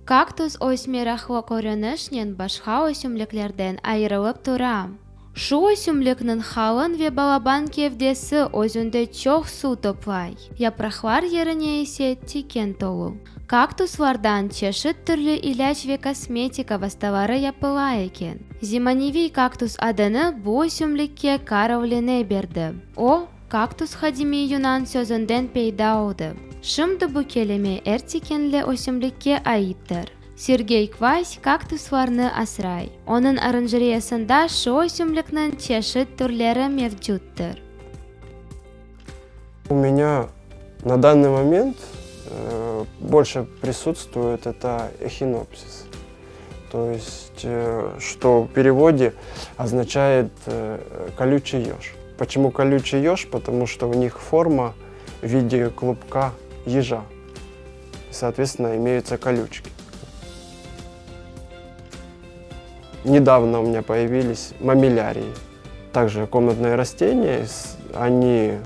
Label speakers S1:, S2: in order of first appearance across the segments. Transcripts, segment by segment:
S1: Кактус ось мерахлы көрінішнен башқа өсімлікlerden айырылып тұра. Шу өсімлікнің халын ве балабан кевдесі өзінде чоқ су топлай. Япрақлар еріне есе тикен толу. Кактуслардан чешет түрлі иляч ве косметика васталары япыла екен. Зиманевий кактус адыны бұл өсімлікке каравлене берді. О, кактус хадими юнан сөзінден пейда олды. Шымды бұл келеме әртекенлі өсімлікке айыптыр. Сергей Квась кактусларны асрай. Оның оранжереясында шу өсімлікнің чешет түрлері мевджуттыр.
S2: У меня на данный момент больше присутствует это эхинопсис. То есть, что в переводе означает колючий еж. Почему колючий еж? Потому что у них форма в виде клубка ежа. Соответственно, имеются колючки. Недавно у меня появились мамилярии. Также комнатные растения, они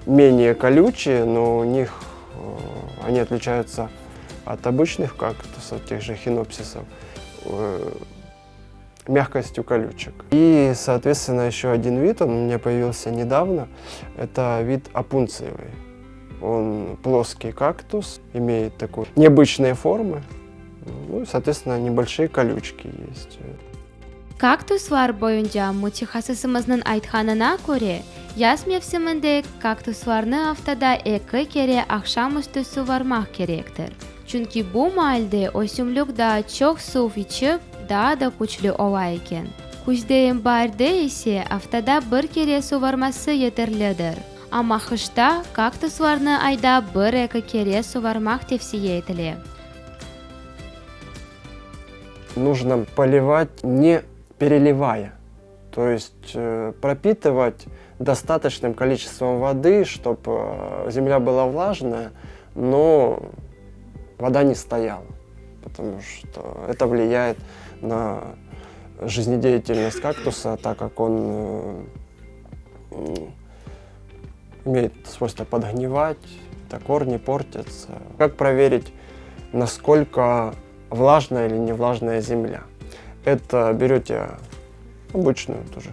S2: менее колючие, но у них они отличаются от обычных кактусов, тех же эхинопсисов, мягкостью колючек. И, соответственно, еще один вид, он у меня появился недавно, это вид опунциевый. Он плоский кактус, имеет такой необычные формы, ну и, соответственно, небольшие колючки есть.
S1: Кактуслар бойынша мутихасысымыздың айтқанына көре, яз мевсімінде кактусларны аптада 2 кере ақшам үсті су вармақ керектір. Чүнки бұл майлде өсімлік да чоқ су içіп, да күчлі ола екен. Күздейін барды есе аптада 1 кере су вармасы етерлідір. Ама қышта кактусларны айда 1-2 кере су вармақ тевсие етілі.
S2: Нужно поливать не переливая, то есть пропитывать достаточным количеством воды, чтобы земля была влажная, но вода не стояла, потому что это влияет на жизнедеятельность кактуса, так как он имеет свойство подгнивать, корни портятся. Как проверить, насколько влажная или невлажная земля? Это берете обычную тоже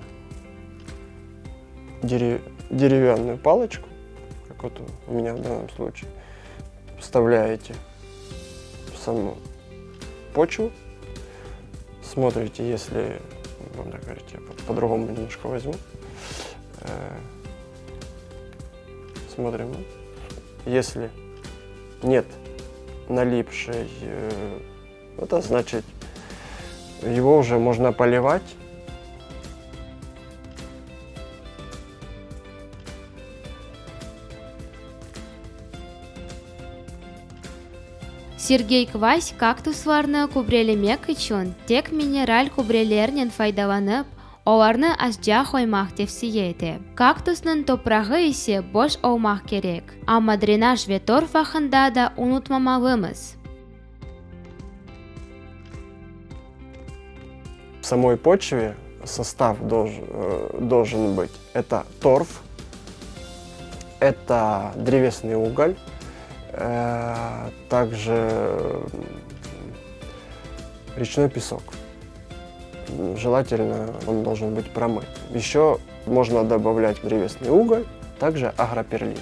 S2: деревянную палочку, как вот у меня в данном случае, вставляете в саму почву, смотрите, если, вам так говорить, я по-другому немножко возьму, смотрим, если нет налипшей, это значит, его уже можно поливать.
S1: Сергей Квась кактусларны күбрелемек үшін тек минераль күбрелернен файдаланып, оларны азжа қоймақ тевсие еті. Кактусның топрағы есе бош олмақ керек, ама дренаж ве торф вақында да унутмамалымыз.
S2: В самой почве состав должен быть. Это торф, это древесный уголь, также речной песок. Желательно он должен быть промыт. Еще можно добавлять древесный уголь, также агроперлит.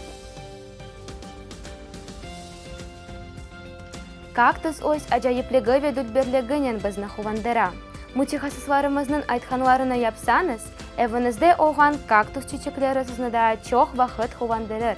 S1: Кактус ось ажайыплығы ве дүтберлігінен бізні хувандыра. Мутихасысларымыздың айтқанларына япсаныз, әвінізде оған кактус чечеклері сізнада чоқ вақыт хувандырыр.